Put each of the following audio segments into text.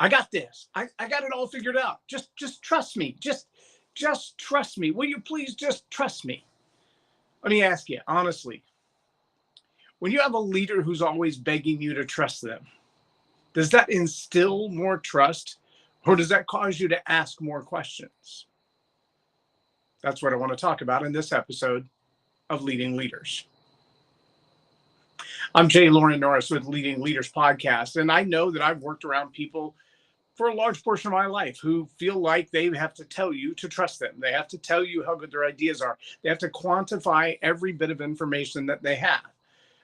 I got this. I got it all figured out. Just trust me. Just trust me. Will you please just trust me? Let me ask you, honestly, when you have a leader who's always begging you to trust them, does that instill more trust, or does that cause you to ask more questions? That's what I want to talk about in this episode of Leading Leaders. I'm Loren Norris with Leading Leaders Podcast, and I know that I've worked around people for a large portion of my life who feel like they have to tell you to trust them. They have to tell you how good their ideas are. They have to quantify every bit of information that they have.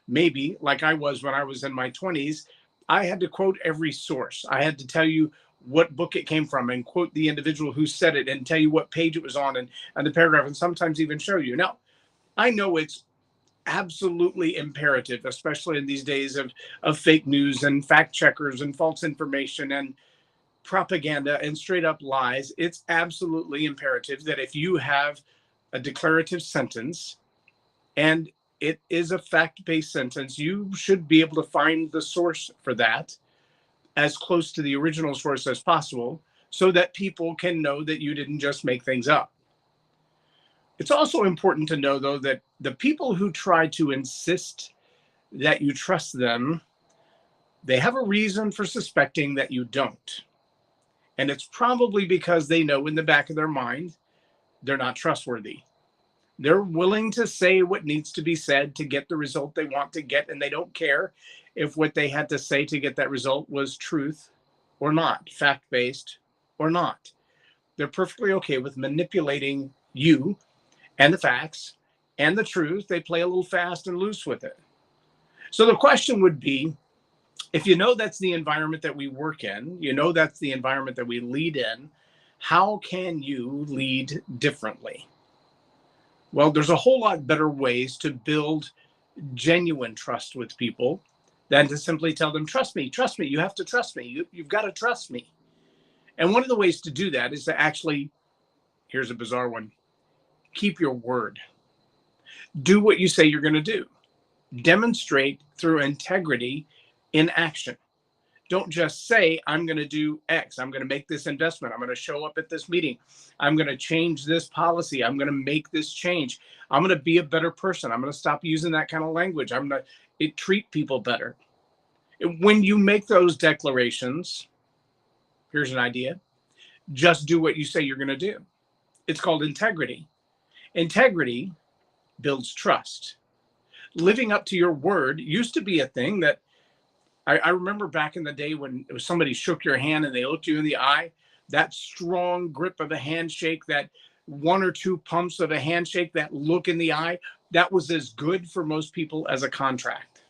Maybe, like I was when I was in my 20s, I had to quote every source. I had to tell you what book it came from and quote the individual who said it and tell you what page it was on and the paragraph, and sometimes even show you. Now, I know it's absolutely imperative, especially in these days of fake news and fact checkers and false information and propaganda and straight up lies. It's absolutely imperative that if you have a declarative sentence and it is a fact-based sentence, you should be able to find the source for that as close to the original source as possible so that people can know that you didn't just make things up. It's also important to know, though, that the people who try to insist that you trust them, they have a reason for suspecting that you don't. And it's probably because they know in the back of their mind, they're not trustworthy. They're willing to say what needs to be said to get the result they want to get, and they don't care if what they had to say to get that result was truth or not, fact-based or not. They're perfectly okay with manipulating you and the facts and the truth. They play a little fast and loose with it. So the question would be, if you know that's the environment that we work in, you know that's the environment that we lead in, how can you lead differently? Well, there's a whole lot better ways to build genuine trust with people than to simply tell them, trust me, you have to trust me, you've got to trust me. And one of the ways to do that is to actually, here's a bizarre one, keep your word. Do what you say you're going to do. Demonstrate through integrity in action. Don't just say, I'm going to do X. I'm going to make this investment. I'm going to show up at this meeting. I'm going to change this policy. I'm going to make this change. I'm going to be a better person. I'm going to stop using that kind of language. I'm going to treat people better. When you make those declarations, here's an idea. Just do what you say you're going to do. It's called integrity. Integrity builds trust. Living up to your word used to be a thing that I remember back in the day when it was somebody shook your hand and they looked you in the eye, that strong grip of a handshake, that one or two pumps of a handshake, that look in the eye, that was as good for most people as a contract.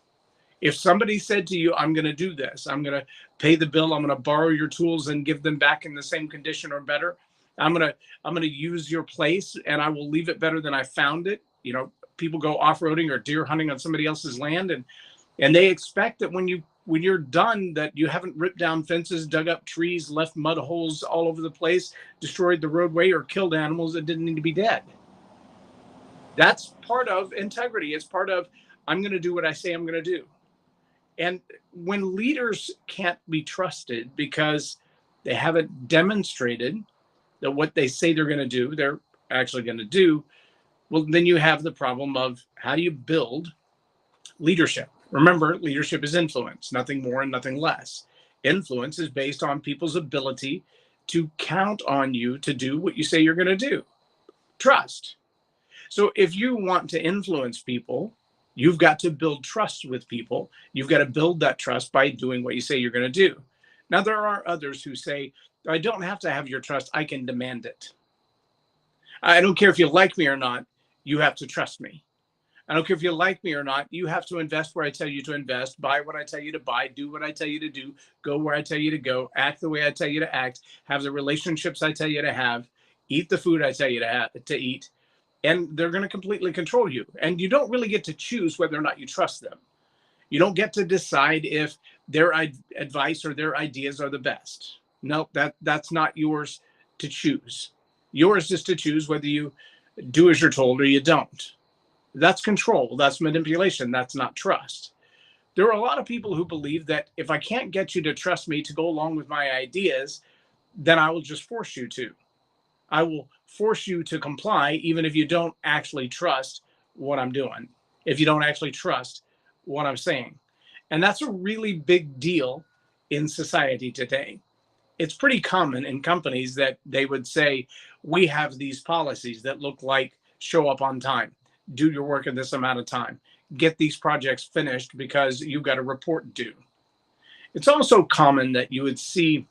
If somebody said to you, I'm going to do this, I'm going to pay the bill, I'm going to borrow your tools and give them back in the same condition or better, I'm going to use your place and I will leave it better than I found it. You know, people go off-roading or deer hunting on somebody else's land and they expect that when you're done, that you haven't ripped down fences, dug up trees, left mud holes all over the place, destroyed the roadway, or killed animals that didn't need to be dead. That's part of integrity. It's part of, I'm going to do what I say I'm going to do. And when leaders can't be trusted because they haven't demonstrated that what they say they're going to do, they're actually going to do, well, then you have the problem of how do you build leadership? Remember, leadership is influence, nothing more and nothing less. Influence is based on people's ability to count on you to do what you say you're going to do. Trust. So if you want to influence people, you've got to build trust with people. You've got to build that trust by doing what you say you're going to do. Now, there are others who say, I don't have to have your trust. I can demand it. I don't care if you like me or not. You have to trust me. I don't care if you like me or not. You have to invest where I tell you to invest, buy what I tell you to buy, do what I tell you to do, go where I tell you to go, act the way I tell you to act, have the relationships I tell you to have, eat the food I tell you to eat, and they're going to completely control you. And you don't really get to choose whether or not you trust them. You don't get to decide if their advice or their ideas are the best. No, that's not yours to choose. Yours is to choose whether you do as you're told or you don't. That's control. That's manipulation. That's not trust. There are a lot of people who believe that if I can't get you to trust me to go along with my ideas, then I will just force you to. I will force you to comply, even if you don't actually trust what I'm doing, if you don't actually trust what I'm saying. And that's a really big deal in society today. It's pretty common in companies that they would say, we have these policies that look like show up on time, do your work in this amount of time, get these projects finished because you've got a report due. It's also common that you would see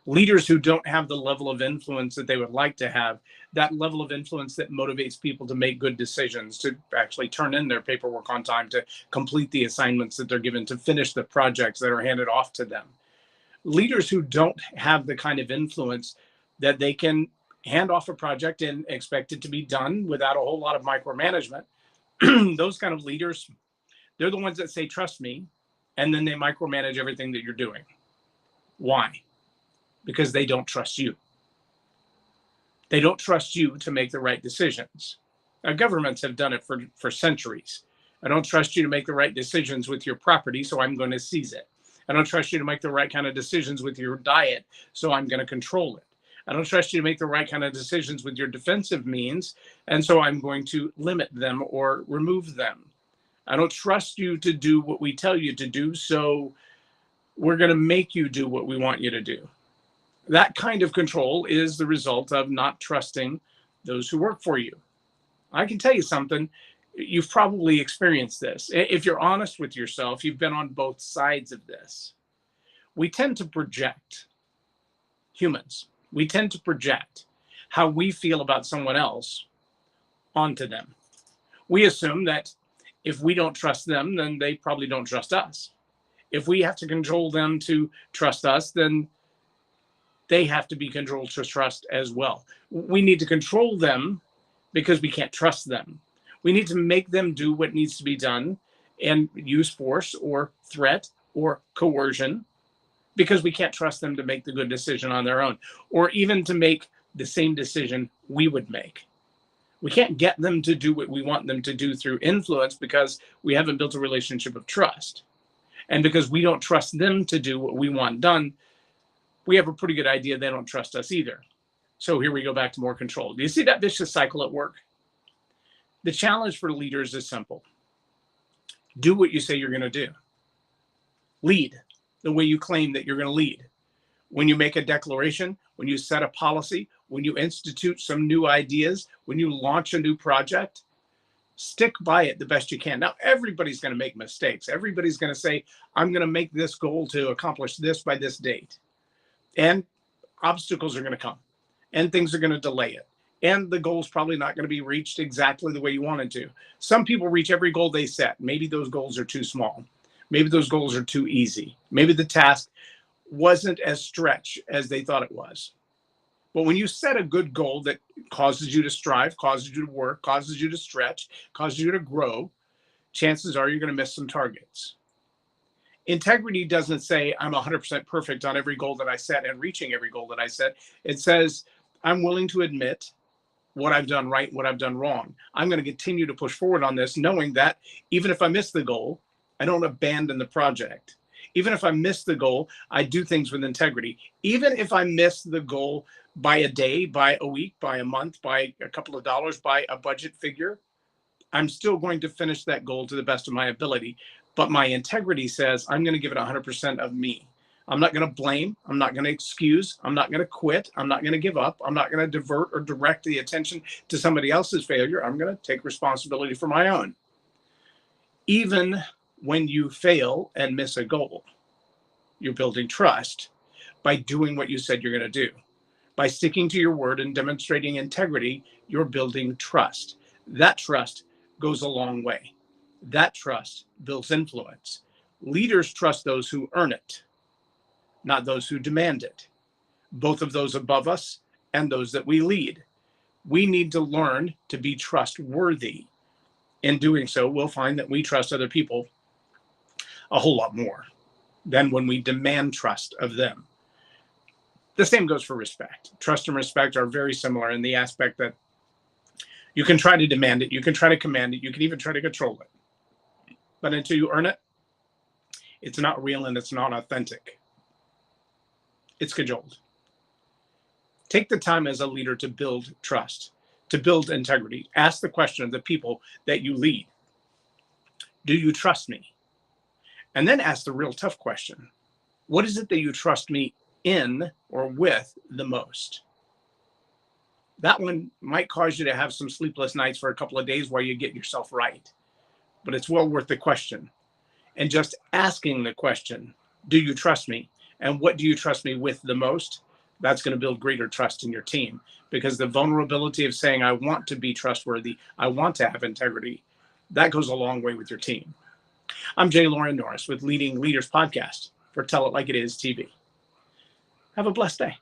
leaders who don't have the level of influence that they would like to have, that level of influence that motivates people to make good decisions, to actually turn in their paperwork on time, to complete the assignments that they're given, to finish the projects that are handed off to them. Leaders who don't have the kind of influence that they can hand off a project and expect it to be done without a whole lot of micromanagement, those kind of leaders, they're the ones that say, trust me, and then they micromanage everything that you're doing. Why? Because they don't trust you. They don't trust you to make the right decisions. Now, governments have done it for centuries. I don't trust you to make the right decisions with your property, so I'm going to seize it. I don't trust you to make the right kind of decisions with your diet, so I'm going to control it. I don't trust you to make the right kind of decisions with your defensive means, and so I'm going to limit them or remove them. I don't trust you to do what we tell you to do, so we're going to make you do what we want you to do. That kind of control is the result of not trusting those who work for you. I can tell you something. You've probably experienced this. If you're honest with yourself, you've been on both sides of this. We tend to project, humans, we tend to project how we feel about someone else onto them. We assume that if we don't trust them, then they probably don't trust us. If we have to control them to trust us, then they have to be controlled to trust as well. We need to control them because we can't trust them. We need to make them do what needs to be done and use force or threat or coercion because we can't trust them to make the good decision on their own, or even to make the same decision we would make. We can't get them to do what we want them to do through influence because we haven't built a relationship of trust. And because we don't trust them to do what we want done, we have a pretty good idea they don't trust us either. So here we go back to more control. Do you see that vicious cycle at work? The challenge for leaders is simple. Do what you say you're going to do. Lead the way you claim that you're going to lead. When you make a declaration, when you set a policy, when you institute some new ideas, when you launch a new project, stick by it the best you can. Now, everybody's going to make mistakes. Everybody's going to say, I'm going to make this goal to accomplish this by this date. And obstacles are going to come. And things are going to delay it. And the goal's probably not going to be reached exactly the way you wanted to. Some people reach every goal they set. Maybe those goals are too small. Maybe those goals are too easy. Maybe the task wasn't as stretch as they thought it was. But when you set a good goal that causes you to strive, causes you to work, causes you to stretch, causes you to grow, chances are you're going to miss some targets. Integrity doesn't say I'm 100% perfect on every goal that I set and reaching every goal that I set. It says I'm willing to admit what I've done right, what I've done wrong. I'm going to continue to push forward on this, knowing that even if I miss the goal, I don't abandon the project. Even if I miss the goal, I do things with integrity. Even if I miss the goal by a day, by a week, by a month, by a couple of dollars, by a budget figure, I'm still going to finish that goal to the best of my ability. But my integrity says I'm going to give it 100% of me. I'm not going to blame. I'm not going to excuse. I'm not going to quit. I'm not going to give up. I'm not going to divert or direct the attention to somebody else's failure. I'm going to take responsibility for my own. Even when you fail and miss a goal, you're building trust by doing what you said you're going to do. By sticking to your word and demonstrating integrity, you're building trust. That trust goes a long way. That trust builds influence. Leaders trust those who earn it, not those who demand it. Both of those above us and those that we lead. We need to learn to be trustworthy. In doing so, we'll find that we trust other people a whole lot more than when we demand trust of them. The same goes for respect. Trust and respect are very similar in the aspect that you can try to demand it, you can try to command it, you can even try to control it. But until you earn it, It's not real and it's not authentic. It's cajoled. Take the time as a leader to build trust, to build integrity. Ask the question of the people that you lead. Do you trust me? And then ask the real tough question. What is it that you trust me in or with the most? That one might cause you to have some sleepless nights for a couple of days while you get yourself right. But it's well worth the question. And just asking the question, do you trust me? And what do you trust me with the most? That's going to build greater trust in your team, because the vulnerability of saying, I want to be trustworthy, I want to have integrity, that goes a long way with your team. I'm Loren Norris with Leading Leaders Podcast for Tell It Like It Is TV. Have a blessed day.